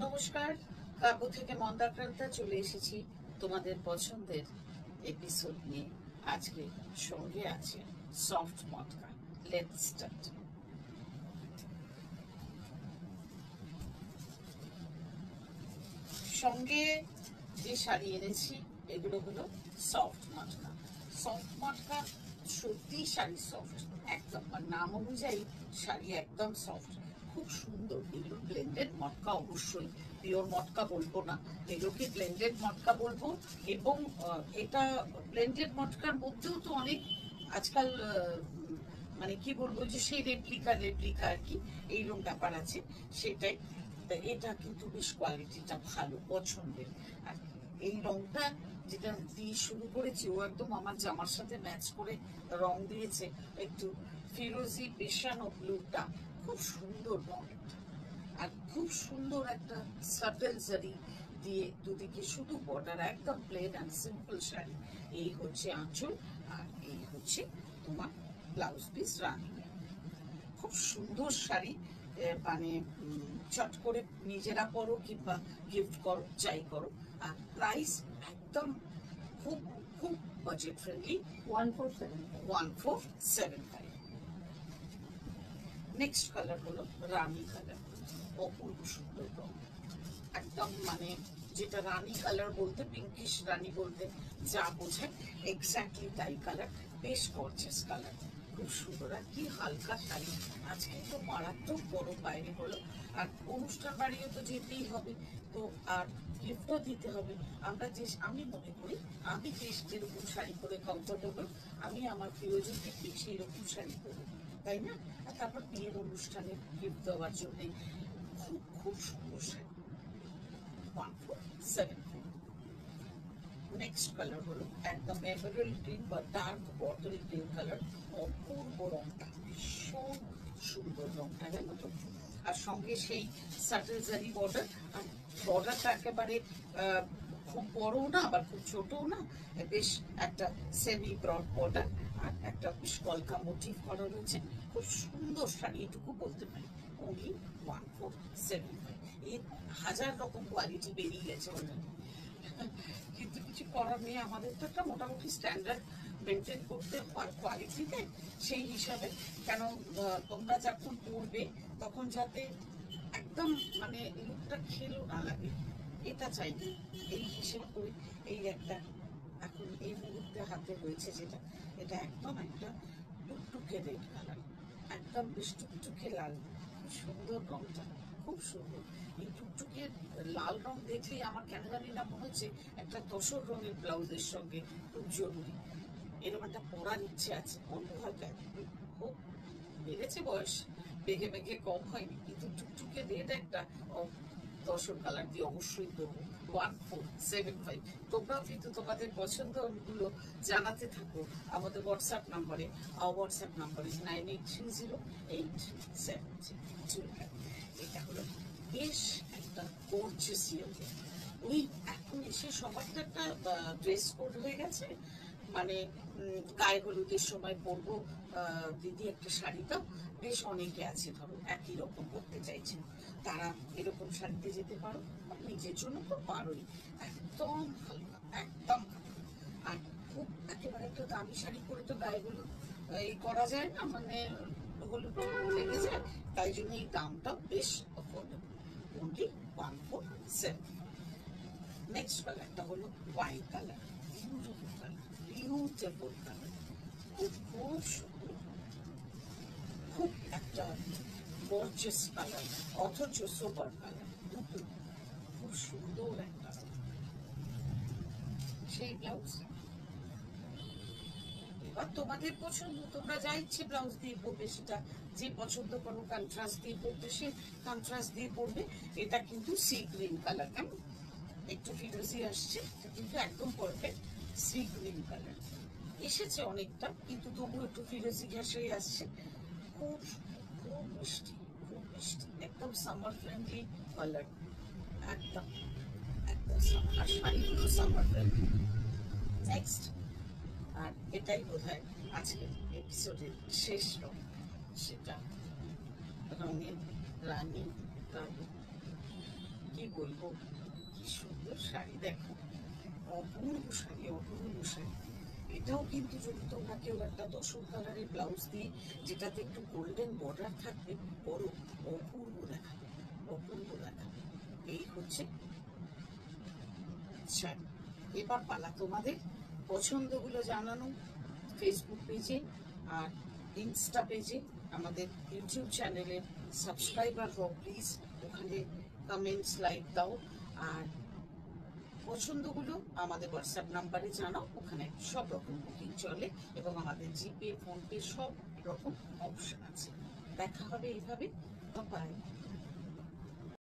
নমস্কার, কাব্য থেকে মন্দাক্রান্তা চলে এসেছি তোমাদের পছন্দের এপিসোড নিয়ে। আজকে সঙ্গে আছে সফট মটকা। Let's start. সঙ্গে যে শাড়ি এনেছি এগুলো হলো সফট মটকা। সফট মটকা সত্যি শাড়ি সফট একদম, নাম অনুযায়ী শাড়ি একদম সফট, খুব সুন্দর। এগুলো ব্লেন্ডেড মটকা, অবশ্যই পিওর মটকা বলবো না, এগুলোকে ব্লেন্ডেড মটকা বলবো। এবং এটা ব্লেন্ডেড মটকার মধ্যেও তো অনেক আজকাল মানে কি বলবো, যে সেই রেপ্লিকা আর কি, এইরকম ব্যাপার আছে, সেটাই। এটা কিন্তু বেশ কোয়ালিটিটা ভালো, পছন্দের। আর এই রংটা যেটা দিয়ে শুরু করেছি, ও একদম আমার জামার সাথে ম্যাচ করে রং দিয়েছে, একটু ফিরোজি পেশানো ব্লুটা, খুব সুন্দর রং। আর খুব সুন্দর একটা সাটেল জারি দিয়ে দুদিকে শুধু বর্ডার, একদম প্লেন অ্যান্ড সিম্পল শাড়ি। এই হচ্ছে আঁচল, আর এই হচ্ছে তোমার ব্লাউজ পিস রানি। খুব সুন্দর শাড়ি, মানে চট করে নিজেরা পরো কিংবা গিফট করো, যাই করো। আর প্রাইস একদম খুব খুব বাজেট ফ্রেন্ডলি, 1475। নেক্সট কালার হলো রানি কালার, অপূর্ব সুন্দর রং, একদম মানে যেটা রানি কালার বলতে, পিঙ্কিশ রানি বলতে যা বোঝায় এক্স্যাক্টলি তাই কালার। বেশ গর্জিয়াস কালার, খুব সুন্দর। আর কি হালকা শাড়ি, আজকে তো মারাত্মক গরম বাইরে হলো, আর অনুষ্ঠান বাড়িও তো যেতেই হবে, তো আর গিফটও দিতে হবে। আমি মনে করি আমি যেরকম শাড়ি পরে কমফোর্টেবল, আমি আমার প্রিয়জনকে ঠিক সেই রকম শাড়ি পরি, তাই না? আর তারপর বিয়ের অনুষ্ঠানে গিফট দেওয়ার জন্য খুব খুব সুন্দর শাড়ি। 1475। নেক্সট কালার হলো একদম এমারাল্ড গ্রিন বা ডার্ক বটল গ্রিন কালার, অপূর্ব রংটা, ভীষণ সুন্দর রংটা, জানো তো। আর সঙ্গে সেই সাটেল জারি বর্ডার, আর বর্ডারটা একেবারে খুব বড়ও না আবার খুব ছোটও না, বেশ একটা সেমি ব্রড বর্ডার, আর একটা বেশ কলকা মোটিভ করা রয়েছে। খুব সুন্দর শাড়ি, এটুকু বলতে পারি। অনলি 1475। এর হাজার রকম কোয়ালিটি বেরিয়ে গেছে অলরেডি, কিন্তু কিছু করার নেই। আমাদের তো একটা মোটামুটি স্ট্যান্ডার্ড মেনটেন করতে হয় কোয়ালিটিতে, সেই হিসাবে। কেন তোমরা যখন পড়বে তখন যাতে একদম মানে লুকটা খেলো না লাগে, এটা চাই, এই হিসেব করে। এই একটা এখন এই মুহূর্তে হাতে রয়েছে যেটা, এটা একদম একটা টুকটুকে রেড কালার, একদম বেশ টুকটুকে লাল, সুন্দর রংটা, খুব সুন্দর। এই টুকটুকে লাল রং দেখলেই আমার কেন জানি না মনে হচ্ছে একটা তসর রঙের ব্লাউজের সঙ্গে খুব জরুরি, এরকম একটা পরার ইচ্ছে আছে। অন্য হয়তো খুব বেড়েছে বয়স, বেগে বেগে কম হয়নি, কিন্তু টুকটুকে রেড একটা তসর কালার দিয়ে অবশ্যই দেবো। 1475। তোমরাও কিন্তু তোমাদের পছন্দগুলো জানাতে থাকো আমাদের হোয়াটসঅ্যাপ নাম্বারে। WhatsApp number 98308373। এটা হলো বেশ একটা গর্জিয়াস ইয়েলো। ওই এখন এসে সবার তো একটা ড্রেস কোড হয়ে গেছে, মানে গায়ে হলুদের সময় পরবো দিদি একটা শাড়ি, তো বেশ অনেকে আছে ধরো একই রকম করতে চাইছেন, তারা এরকম শাড়িতে যেতে পারো, নিজের জন্য তো পারোই। একদম হালকা, একদম হালকা। আর খুব একেবারে একটা দামি শাড়ি পরে তো গায়ে হলুদ এই করা যায় না, মানে হলুদ লেগে যায়, তাই জন্য এই দামটা বেশ অ্যাফোর্ডেবল। অনলি 147। নেক্সট কালারটা হলো wine colour, beautiful colour, beautiful colour, খুব সুন্দর, খুব একটা গর্জিয়াস কালার, অথচ সোবার কালার, দুটো খুব সুন্দর একটা সেই ব্লাউজ। এবার তোমাদের পছন্দ, তোমরা যা ইচ্ছে ব্লাউজ দিয়ে পরবে, সেটা যে পছন্দ করো কন্ট্রাস্ট দিয়ে পরবে সে কন্ট্রাস্ট দিয়ে পরবে। এটা কিন্তু সি গ্রিন কালার, কেমন একটু ফিরোজি আসছে, কিন্তু একদম পারফেক্ট সি গ্রিন কালার এসেছে অনেকটা, কিন্তু তবু একটু ফিরোজি ঘাসেই আসছে। খুব খুব মিষ্টি, খুব মিষ্টি, একদম সামার ফ্রেন্ডলি কালার, একদম একদম সামার, শাড়িগুলো সামার ফ্রেন্ডলি। নেক্সট, আর এটাই বোধহয় আজকের এপিসোডের শেষ রং, সেটা রঙের রানী কালো, কি বলবো, কি সুন্দর শাড়ি দেখো, অপূর্ব শাড়ি, অপূর্ব শাড়ি। এটাও কিন্তু যদি তোমরা কেউ একটা তসর কালারের ব্লাউজ দিয়ে যেটাতে একটু গোল্ডেন বর্ডার থাকবে বড়, অপূর্ব দেখাবে, অপূর্ব দেখাবে। এই হচ্ছে শাড়ি। এবার পালা তোমাদের পছন্দগুলো জানানো ফেসবুক পেজে আর ইনস্টা পেজে। আমাদের ইউটিউব চ্যানেলের সাবস্ক্রাইবার হও প্লিজ, ওখানে কমেন্টস লাইক দাও। আর পছন্দগুলো আমাদের হোয়াটসঅ্যাপ নাম্বারে জানাও, ওখানে সব রকম বুকিং চলে এবং আমাদের জিপে ফোনপে সব রকম অপশন আছে। দেখা হবে এইভাবে। বাই।